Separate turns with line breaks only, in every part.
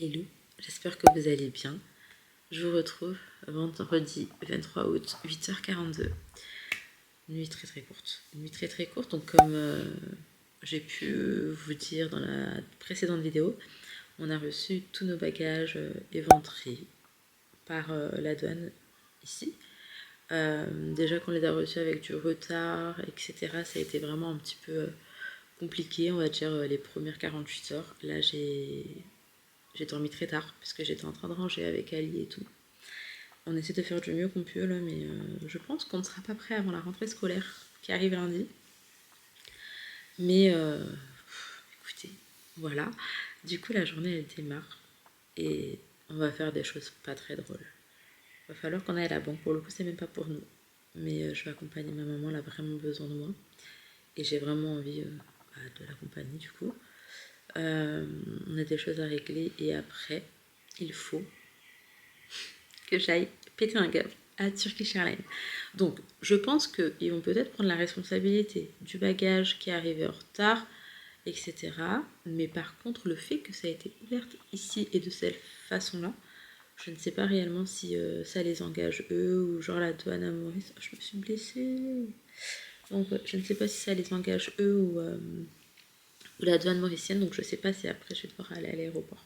Hello, j'espère que vous allez bien. Je vous retrouve vendredi 23 août, 8h42. Une nuit très courte. Une nuit très courte, donc comme j'ai pu vous dire dans la précédente vidéo, on a reçu tous nos bagages éventrés par la douane ici. Déjà qu'on les a reçus avec du retard, etc., ça a été vraiment un petit peu compliqué, on va dire les premières 48 heures. Là, j'ai dormi très tard parce que j'étais en train de ranger avec Ali et tout. On essaie de faire du mieux qu'on peut là, mais je pense qu'on ne sera pas prêt avant la rentrée scolaire qui arrive lundi. Mais écoutez, voilà. Du coup, la journée elle démarre et on va faire des choses pas très drôles. Il va falloir qu'on aille à la banque. Pour le coup, c'est même pas pour nous. Mais je vais accompagner ma maman, elle a vraiment besoin de moi. Et j'ai vraiment envie de l'accompagner du coup. On a des choses à régler et après, il faut que j'aille péter un câble à Turkish Airlines. Donc, je pense qu'ils vont peut-être prendre la responsabilité du bagage qui est arrivé en retard, etc. Mais par contre, le fait que ça a été ouvert ici et de cette façon-là, je ne sais pas réellement si ça les engage eux ou genre la douane à Maurice. Oh, je me suis blessée. Donc, je ne sais pas si ça les engage eux ou la douane mauricienne. Donc, je ne sais pas si après je vais devoir aller à l'aéroport.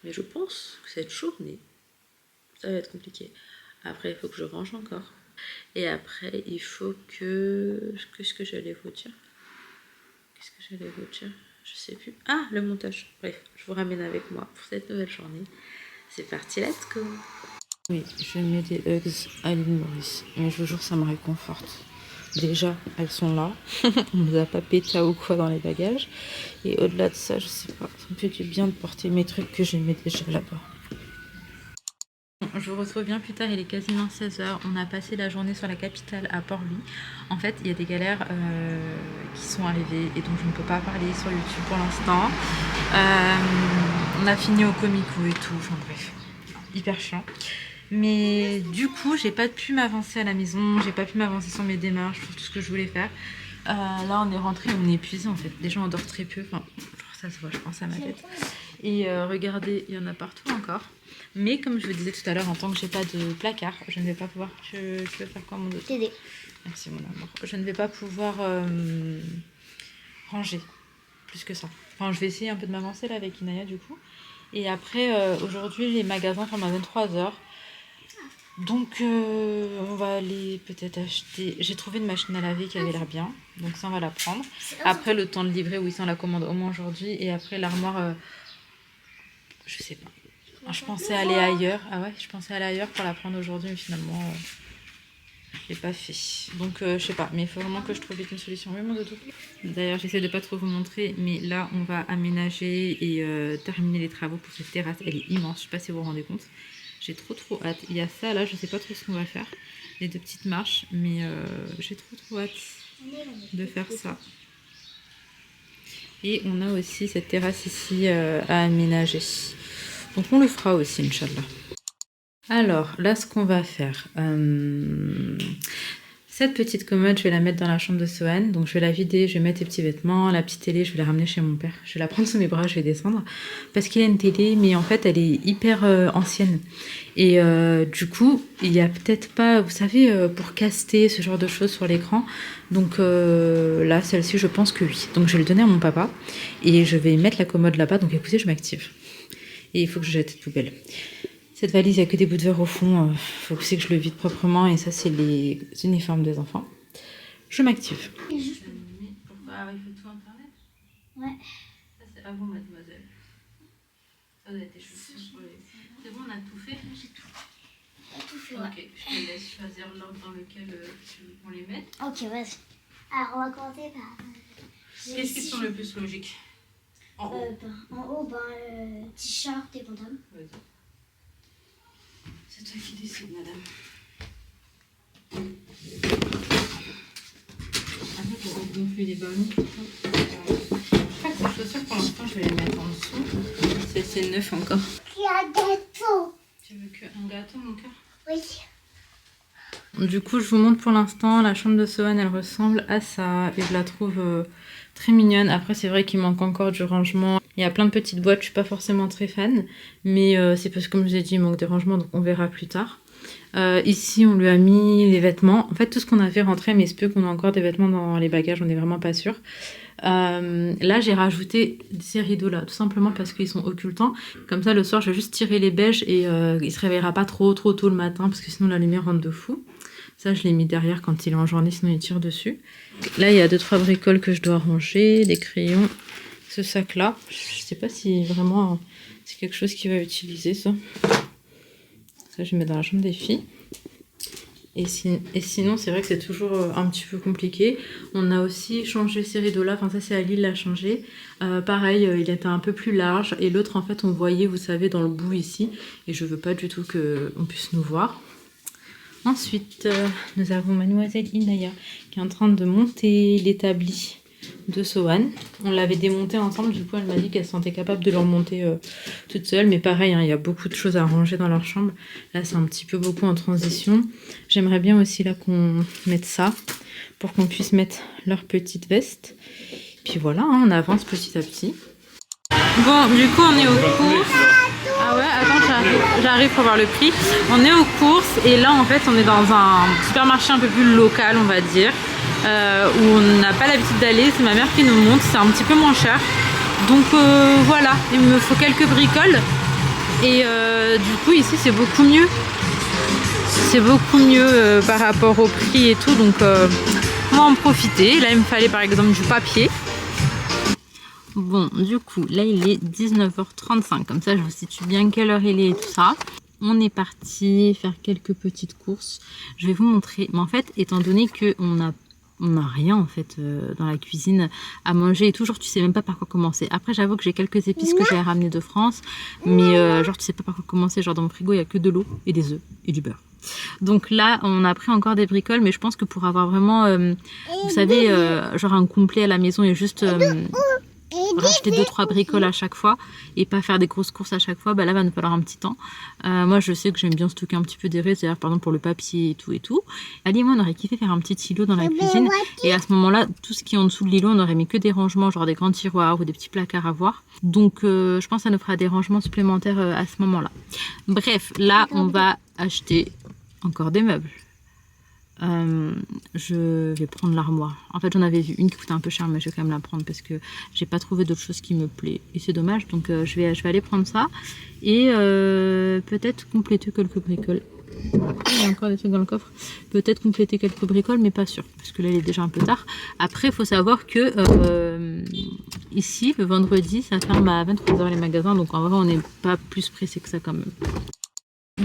Mais je pense que cette journée, ça va être compliqué. Après, il faut que je range encore. Et après, il faut que... Qu'est-ce que j'allais vous dire? Je sais plus. Ah, le montage. Bref, je vous ramène avec moi pour cette nouvelle journée. C'est parti, let's go. Oui, je mets des hugs à l'île Maurice. Mais je vous jure, ça me réconforte. Déjà, elles sont là. On ne nous a pas pété ou quoi dans les bagages. Et au-delà de ça, je sais pas. Ça me fait du bien de porter mes trucs que j'ai mis déjà là-bas. Je vous retrouve bien plus tard, il est quasiment 16h. On a passé la journée sur la capitale à Port-Louis. En fait, il y a des galères qui sont arrivées et dont je ne peux pas parler sur YouTube pour l'instant. On a fini au Comico et tout, enfin bref, hyper chiant. Mais du coup, j'ai pas pu m'avancer à la maison, j'ai pas pu m'avancer sur mes démarches, sur tout ce que je voulais faire. Là, on est rentré, on est épuisé en fait. Les gens endorment très peu, enfin, ça se voit, je pense, à ma tête. Et regardez, il y en a partout encore. Mais comme je vous disais tout à l'heure, en tant que j'ai pas de placard, je ne vais pas pouvoir... Tu veux faire quoi, mon dos? T'aider. Merci, mon amour. Je ne vais pas pouvoir ranger plus que ça. Enfin, je vais essayer un peu de m'avancer là avec Inaya du coup. Et après, aujourd'hui, les magasins ferment à 23h. Donc, on va aller peut-être acheter... J'ai trouvé une machine à laver qui avait l'air bien. Donc ça, on va la prendre. Après, le temps de livrer, oui, ça, on la commande au moins aujourd'hui. Et après, l'armoire... je sais pas. Je pensais aller ailleurs. Ah ouais, je pensais aller ailleurs pour la prendre aujourd'hui, mais finalement, je l'ai pas fait. Donc, je sais pas. Mais il faut vraiment que je trouve vite une solution. Oui, mon dodo. D'ailleurs, j'essaie de pas trop vous montrer, mais là, on va aménager et terminer les travaux pour cette terrasse. Elle est immense. Je sais pas si vous vous rendez compte. J'ai trop hâte. Il y a ça là, je sais pas trop ce qu'on va faire. Les deux petites marches, mais j'ai trop hâte de faire ça. Et on a aussi cette terrasse ici à aménager. Donc on le fera aussi, Inch'Allah. Alors, là, ce qu'on va faire... cette petite commode, je vais la mettre dans la chambre de Sohan. Donc, je vais la vider, je vais mettre les petits vêtements. La petite télé, je vais la ramener chez mon père. Je vais la prendre sous mes bras, je vais descendre. Parce qu'il y a une télé, mais en fait, elle est hyper ancienne. Et du coup, il n'y a peut-être pas, vous savez, pour caster ce genre de choses sur l'écran. Donc là, celle-ci, je pense que oui. Donc, je vais le donner à mon papa. Et je vais mettre la commode là-bas. Donc, écoutez, je m'active. Et il faut que je jette cette poubelle. Cette valise, il n'y a que des bouts de verre au fond. Faut aussi que je le vide proprement. Et ça, c'est les uniformes des enfants. Je m'active. Pourquoi avec le tout internet?
Ouais.
Ça, c'est à vous, mademoiselle. Ça, vous avez tes chaussures pour les... C'est bon, on a tout fait?
J'ai tout fait, ouais.
Ok, je te laisse choisir l'ordre dans lequel tu veux qu'on les mette.
Ok, vas-y. Alors, on va commencer par...
Qu'est-ce qui te semble le plus logique? En haut.
En haut, le t-shirt et pantalon.
Vas-y. C'est toi qui décides, madame. Après, pour gonfler les ballons. Je crois que ces chaussures, pour l'instant, je vais les mettre en dessous. C'est neuf encore.
Il y a un gâteau.
Tu veux qu'un gâteau, mon cœur?
Oui.
Du coup, je vous montre pour l'instant, la chambre de Sohan, elle ressemble à ça. Et je la trouve Très mignonne. Après, c'est vrai qu'il manque encore du rangement. Il y a plein de petites boîtes, je suis pas forcément très fan. Mais c'est parce que, comme je vous ai dit, il manque de rangement, donc on verra plus tard. Ici, on lui a mis les vêtements. En fait, tout ce qu'on a fait rentrer, mais il se peut qu'on a encore des vêtements dans les bagages, on n'est vraiment pas sûr. Là, j'ai rajouté ces rideaux-là, tout simplement parce qu'ils sont occultants. Comme ça, le soir, je vais juste tirer les beiges et il se réveillera pas trop tôt le matin, parce que sinon la lumière rentre de fou. Ça, je l'ai mis derrière quand il est en journée, sinon il tire dessus. Là, il y a 2-3 bricoles que je dois ranger, des crayons. Ce sac-là, je sais pas si vraiment c'est quelque chose qu'il va utiliser, ça. Ça, je mets dans la chambre des filles. Et sinon, c'est vrai que c'est toujours un petit peu compliqué. On a aussi changé ces rideaux-là. Enfin, ça, c'est Ali l'a changé. Pareil, il était un peu plus large. Et l'autre, en fait, on voyait, vous savez, dans le bout ici. Et je veux pas du tout qu'on puisse nous voir. Ensuite, nous avons Mademoiselle Inaya qui est en train de monter l'établi de Sohan. On l'avait démonté ensemble, du coup elle m'a dit qu'elle se sentait capable de le remonter toute seule, mais pareil, hein, il y a beaucoup de choses à ranger dans leur chambre. Là c'est un petit peu beaucoup en transition. J'aimerais bien aussi là qu'on mette ça pour qu'on puisse mettre leur petite veste. Puis voilà, hein, on avance petit à petit. Bon, du coup on est aux courses. Ah ouais, attends, j'arrive pour voir le prix. On est aux courses et là en fait on est dans un supermarché un peu plus local, on va dire. Où on n'a pas l'habitude d'aller, c'est ma mère qui nous montre, c'est un petit peu moins cher. Donc voilà, il me faut quelques bricoles. Et du coup ici c'est beaucoup mieux. C'est beaucoup mieux par rapport au prix et tout. Donc on va en profiter. Là il me fallait par exemple du papier. Bon, du coup, là il est 19h35, comme ça je vous situe bien quelle heure il est et tout ça. On est parti faire quelques petites courses. Je vais vous montrer. Mais en fait, étant donné qu'on n'a rien en fait dans la cuisine à manger et toujours tu sais même pas par quoi commencer. Après j'avoue que j'ai quelques épices que j'ai ramenées de France, mais genre tu sais pas par quoi commencer. Genre dans mon frigo il y a que de l'eau et des œufs et du beurre. Donc là on a pris encore des bricoles, mais je pense que pour avoir vraiment vous savez genre un complet à la maison et juste racheter 2-3 bricoles à chaque fois et pas faire des grosses courses à chaque fois, bah là va nous falloir un petit temps. Moi je sais que j'aime bien stocker un petit peu des restes, c'est-à-dire par exemple pour le papier et tout. Ali et moi on aurait kiffé faire un petit îlot dans la cuisine et à ce moment-là tout ce qui est en dessous de l'îlot on aurait mis que des rangements, genre des grands tiroirs ou des petits placards à voir. Donc je pense que ça nous fera des rangements supplémentaires à ce moment-là. Bref, là on va acheter encore des meubles. Je vais prendre l'armoire. En fait j'en avais vu une qui coûtait un peu cher, mais je vais quand même la prendre parce que j'ai pas trouvé d'autre chose qui me plaît et c'est dommage. Donc je vais aller prendre ça et peut-être compléter quelques bricoles. Il y a encore des trucs dans le coffre. Peut-être compléter quelques bricoles, mais pas sûr parce que là il est déjà un peu tard. Après il faut savoir que ici le vendredi ça ferme à 23 h les magasins, donc en vrai on n'est pas plus pressé que ça quand même.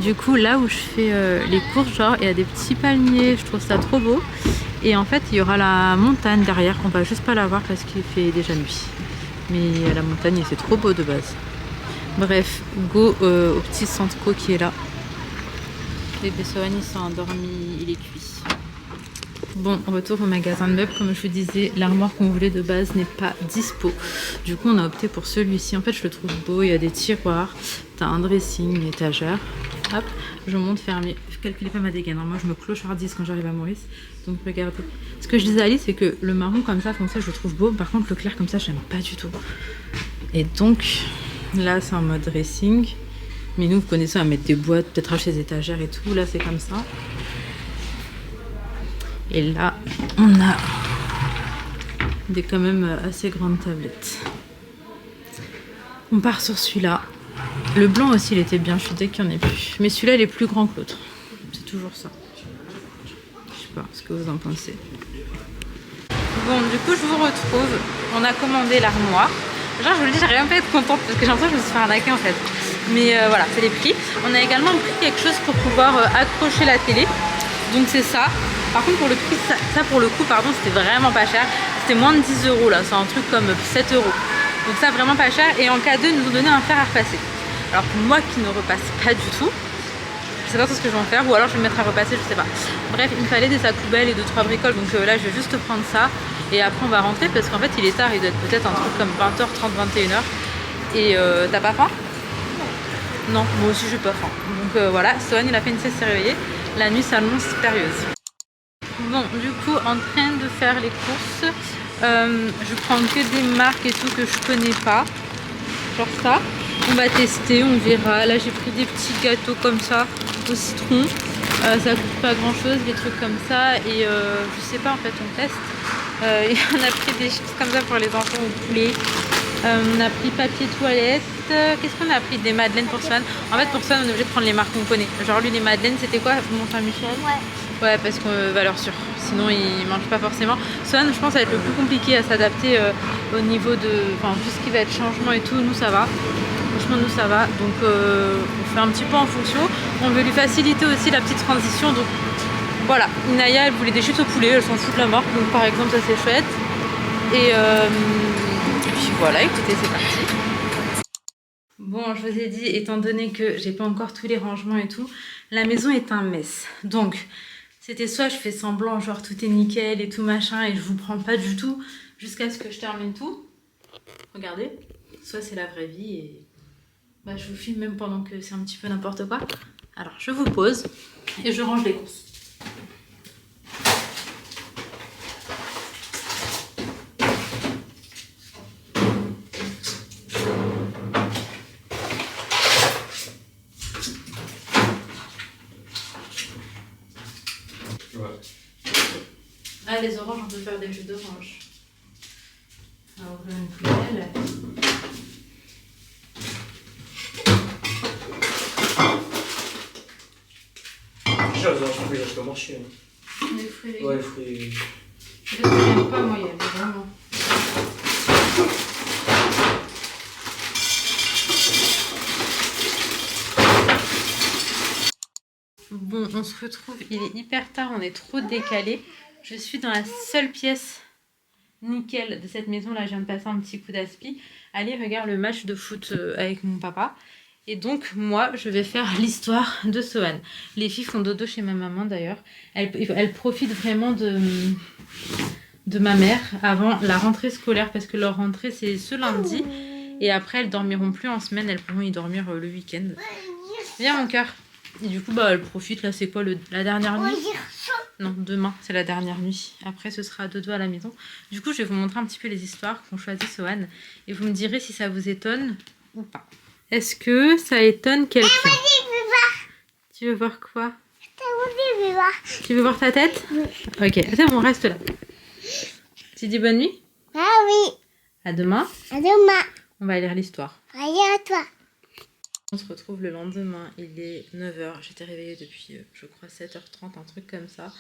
Du coup là où je fais les courses, genre il y a des petits palmiers, je trouve ça trop beau. Et en fait il y aura la montagne derrière, on va juste pas la voir parce qu'il fait déjà nuit. Mais la montagne c'est trop beau de base. Bref, go au petit Centco qui est là. Bébé Sohan il s'est endormi, il est cuit. Bon, retour au magasin de meubles, comme je vous disais, l'armoire qu'on voulait de base n'est pas dispo. Du coup on a opté pour celui-ci, en fait je le trouve beau, il y a des tiroirs, t'as un dressing, une étagère. Hop, je monte fermé. Je calculais pas ma dégaine. Moi, je me clochardise quand j'arrive à Maurice. Donc, regardez. Ce que je disais à Alice, c'est que le marron comme ça, foncé, je le trouve beau. Par contre, le clair comme ça, j'aime pas du tout. Et donc, là, c'est en mode dressing. Mais nous, vous connaissez, à mettre des boîtes, peut-être racheter des étagères et tout. Là, c'est comme ça. Et là, on a des quand même assez grandes tablettes. On part sur celui-là. Le blanc aussi il était bien, je suis dès qu'il n'y en ait plus. Mais celui-là il est plus grand que l'autre. C'est toujours ça. Je sais pas ce que vous en pensez. Bon, du coup je vous retrouve. On a commandé l'armoire. Genre je vous le dis, j'arrive même pas à être contente parce que j'ai l'impression que je me suis fait arnaquer en fait. Mais voilà, c'est les prix. On a également pris quelque chose pour pouvoir accrocher la télé. Donc c'est ça. Par contre pour le prix, ça pour le coup, pardon, c'était vraiment pas cher. C'était moins de 10 €. Là, c'est un truc comme 7 €. Donc ça vraiment pas cher. Et en cadeau ils nous ont donné un fer à repasser. Alors pour moi qui ne repasse pas du tout, je sais pas trop ce que je vais en faire, ou alors je vais me mettre à repasser, je sais pas. Bref, il me fallait des sacs poubelles et 2-3 bricoles, donc là je vais juste prendre ça et après on va rentrer parce qu'en fait il est tard, il doit être peut-être un truc comme 20h30, 21h. Et t'as pas faim? Non, moi aussi j'ai pas faim. Donc voilà, Sohan il a fait une sieste, s'est réveillé. La nuit s'annonce périlleuse. Bon, du coup en train de faire les courses. je prends que des marques et tout que je connais pas. Genre ça. On va tester, on verra. Là j'ai pris des petits gâteaux comme ça au citron. Ça coûte pas grand chose, des trucs comme ça. Et je sais pas, en fait on teste. Et on a pris des chips comme ça pour les enfants au poulet. On a pris papier toilette. Qu'est-ce qu'on a pris? Des madeleines pour Swan. En fait pour Swan on est obligé de prendre les marques qu'on connaît. Genre lui les madeleines c'était quoi? Mont-Saint-Michel? Ouais, parce que valeur sûre. Sinon il mange pas forcément. Swan je pense ça va être le plus compliqué à s'adapter au niveau de... Enfin tout ce qui va être changement et tout, nous ça va. Franchement nous ça va. Donc on fait un petit peu en fonction. On veut lui faciliter aussi la petite transition. Donc voilà, Inaya elle voulait des chips au poulet, elle s'en fout de la marque. Donc par exemple ça c'est chouette. Et puis voilà, écoutez c'est parti. Bon, je vous ai dit, étant donné que j'ai pas encore tous les rangements et tout, la maison est un mess. Donc, c'était soit je fais semblant, genre tout est nickel et tout machin, et je vous prends pas du tout jusqu'à ce que je termine tout. Regardez. Soit c'est la vraie vie et bah, je vous filme même pendant que c'est un petit peu n'importe quoi. Alors, je vous pose et je range les courses. Ah, les oranges, on peut faire des jus d'orange. On va ouvrir une poubelle.
Déjà, les oranges, je peux pas marcher.
Les fruits.
Ouais, les fruits.
Parce que j'aime pas, moi, il y a vraiment. Bon, on se retrouve, il est hyper tard, on est trop décalé. Je suis dans la seule pièce nickel de cette maison. Là, je viens de passer un petit coup d'aspi. Allez, regarde le match de foot avec mon papa. Et donc, moi, je vais faire l'histoire de Sohan. Les filles font dodo chez ma maman, d'ailleurs. Elles profitent vraiment de ma mère avant la rentrée scolaire, parce que leur rentrée, c'est ce lundi. Et après, elles dormiront plus en semaine. Elles pourront y dormir le week-end. Viens, mon cœur. Et du coup, bah, elles profitent. Là, c'est quoi, la dernière nuit? Non, demain, c'est la dernière nuit. Après, ce sera dodo à la maison. Du coup, je vais vous montrer un petit peu les histoires qu'ont choisi Sohan. Et vous me direz si ça vous étonne ou pas. Est-ce que ça étonne quelqu'un? Tu veux voir quoi? Tu veux voir ta tête? Oui. Ok, c'est bon, reste là. Tu dis bonne nuit?
Ah oui.
À demain.
À demain.
On va lire l'histoire.
Allez à toi.
On se retrouve le lendemain, il est 9 h. J'étais réveillée depuis, je crois, 7 h 30, un truc comme ça.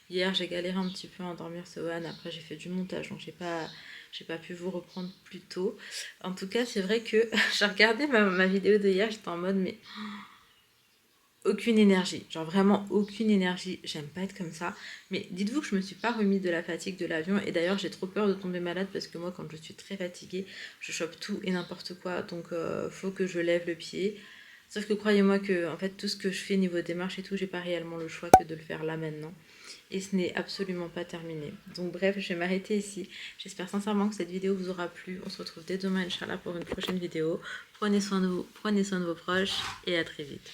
Hier, j'ai galéré un petit peu à endormir Sohan. Après, j'ai fait du montage, donc j'ai pas pu vous reprendre plus tôt. En tout cas, c'est vrai que j'ai regardé ma vidéo de hier, j'étais en mode, mais aucune énergie. Genre vraiment aucune énergie. J'aime pas être comme ça. Mais dites-vous que je me suis pas remise de la fatigue de l'avion. Et d'ailleurs, j'ai trop peur de tomber malade parce que moi, quand je suis très fatiguée, je chope tout et n'importe quoi. Donc, faut que je lève le pied. Sauf que croyez-moi que en fait tout ce que je fais niveau démarche et tout, j'ai pas réellement le choix que de le faire là maintenant. Et ce n'est absolument pas terminé. Donc bref, je vais m'arrêter ici. J'espère sincèrement que cette vidéo vous aura plu. On se retrouve dès demain, Inch'Allah, pour une prochaine vidéo. Prenez soin de vous, prenez soin de vos proches et à très vite.